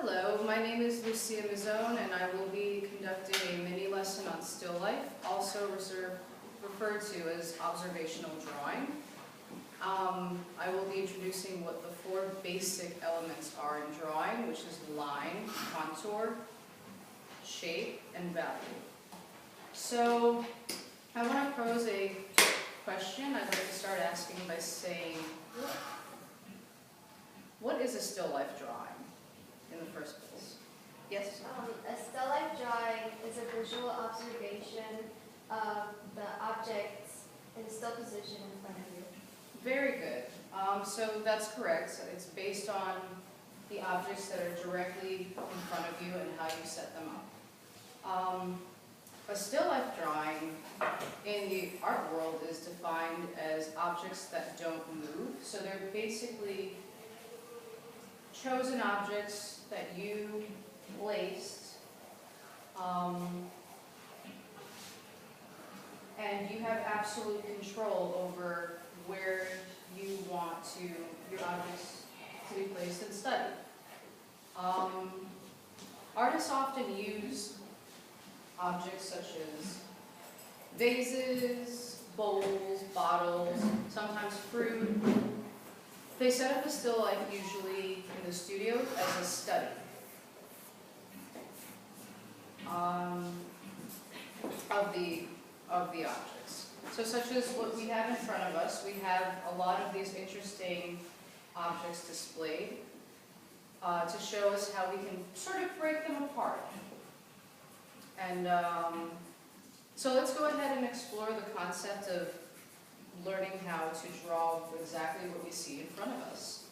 Hello, my name is Lucia Mazzone and I will be conducting a mini lesson on still life, also referred to as observational drawing. I will be introducing what the four basic elements are in drawing, which is line, contour, shape, and value. So I want to pose a question. I'd like to start asking by saying, what is a still life drawing in the first place? Yes? A still life drawing is a visual observation of the objects in still position in front of you. Very good. So that's correct. So it's based on the objects that are directly in front of you and how you set them up. A still life drawing in the art world is defined as objects that don't move. So they're basically chosen objects that you placed, and you have absolute control over where you want your objects to be placed and studied. Artists often use objects such as vases, bowls, bottles, sometimes fruit. They set up a still life usually in the studio as a study of the objects. So such as what we have in front of us, we have a lot of these interesting objects displayed to show us how we can sort of break them apart. And so let's go ahead and explore the concept of learning how to draw exactly what we see in front of us.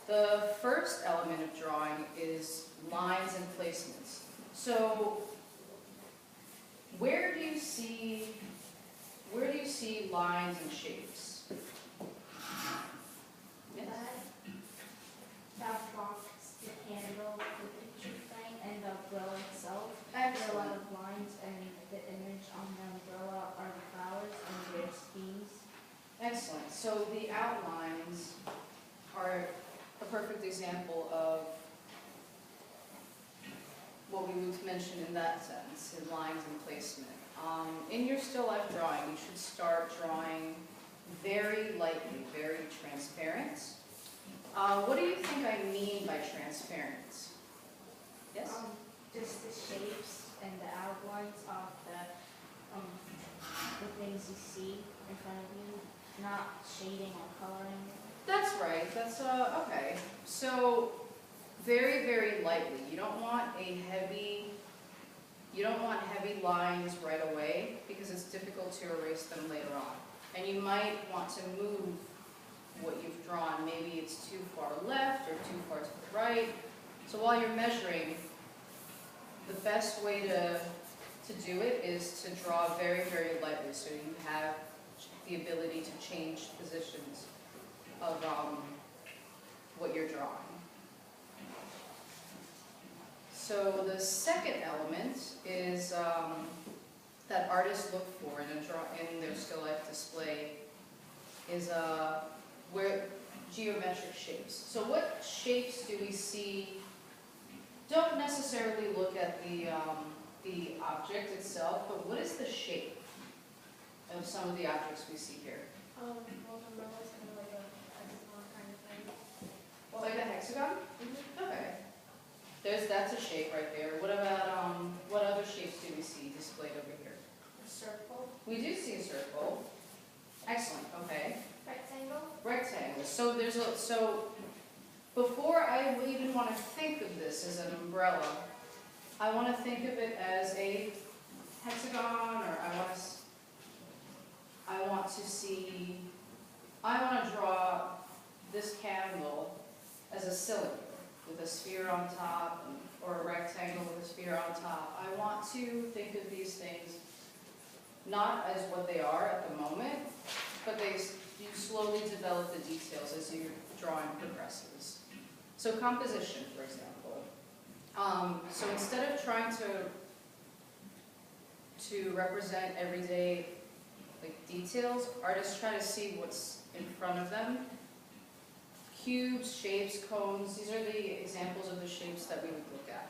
The first element of drawing is lines and placements. So where do you see lines and shapes? Yes? That box, the candle, the picture frame, and the umbrella itself. Excellent. There are a lot of lines, and the image on the umbrella are the flowers and their schemes. Excellent. So the outlines are a perfect example of what we would mention in that sense, in lines and placement. In your still life drawing, you should start drawing very lightly, very transparent. What do you think I mean by transparent? Yes? Just the shapes and the outlines of the things you see in front of you, not shading or coloring. That's right. That's okay. So very, very lightly. You don't want heavy lines right away because it's difficult to erase them later on. And you might want to move what you've drawn. Maybe it's too far left or too far to the right. So while you're measuring, the best way to do it is to draw very, very lightly so you have the ability to change positions of what you're drawing. So the second element is that artists look for in their still life display is where geometric shapes. So what shapes do we see? Don't necessarily look at the object itself, but what is the shape of some of the objects we see here? Well, the umbrella's kind of like a hexagon kind of thing. Well, like a hexagon? Mm-hmm. Okay. That's a shape right there. What about, what other shapes do we see displayed over here? A circle. We do see a circle. Excellent, okay. Rectangle. Rectangle. So before I even want to think of this as an umbrella, I want to think of it as a hexagon, or I want to draw this candle as a cylinder with a sphere on top, or a rectangle with a sphere on top. I want to think of these things not as what they are at the moment, but you slowly develop the details as your drawing progresses. So composition, for example. So instead of trying to represent everyday details, artists try to see what's in front of them, cubes, shapes, cones. These are the examples of the shapes that we would look at.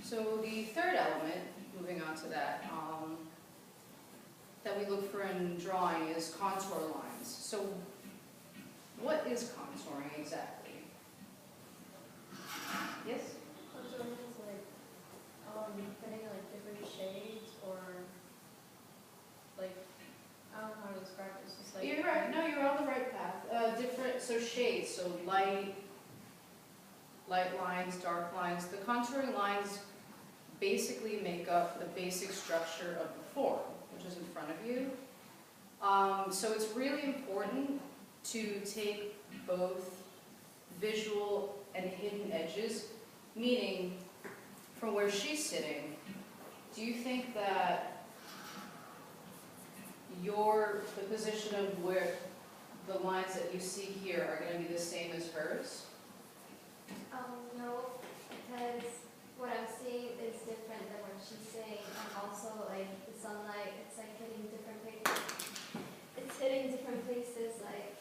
So the third element, moving on to that, that we look for in drawing is contour lines. So what is contouring exactly? Yes? Contouring is like, putting like different shades or like, I don't know how to describe it. It's just like. You're right. No, you're on the right path. So shades, so light lines, dark lines. The contouring lines basically make up the basic structure of the form, which is in front of you. So it's really important to take both visual and hidden edges, meaning from where she's sitting, do you think that the position of where the lines that you see here are going to be the same as hers? No, because what I'm seeing is different than what she's saying, and also like the sunlight, it's like hitting different places. It's hitting different places, like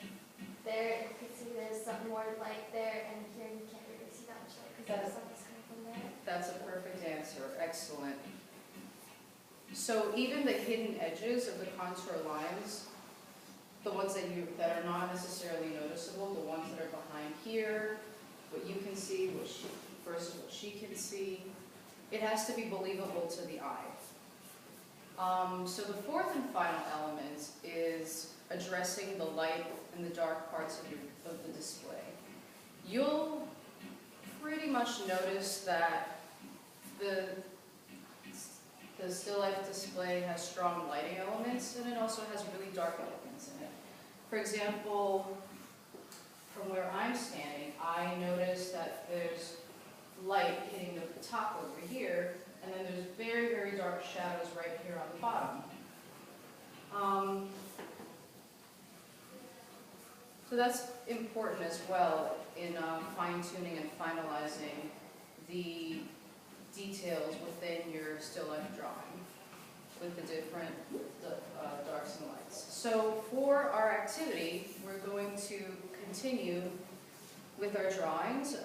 there you can see there's some more light there, and here you can't really see that much light because the sun is coming from there. That's a perfect answer. Excellent. So even the hidden edges of the contour lines, the ones that are not necessarily noticeable, the ones that are behind here, what you can see versus what she can see, it has to be believable to the eye. So the fourth and final element is addressing the light and the dark parts of the display. You'll pretty much notice that the still life display has strong lighting elements, and it also has really dark elements in it. For example, from where I'm standing, I notice that there's light hitting the top over here, and then there's very, very dark shadows right here on the bottom. So that's important as well in fine-tuning and finalizing the details within your still life drawing with the different darks and lights. So for our activity, we're going to continue with our drawings,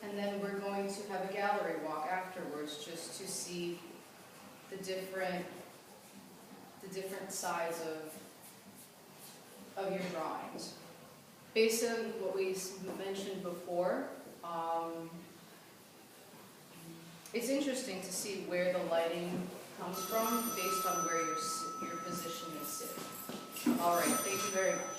and then we're going to have a gallery walk afterwards just to see the different sides of your drawings. Based on what we mentioned before, it's interesting to see where the lighting comes from based on where your position is sitting. All right, thank you very much.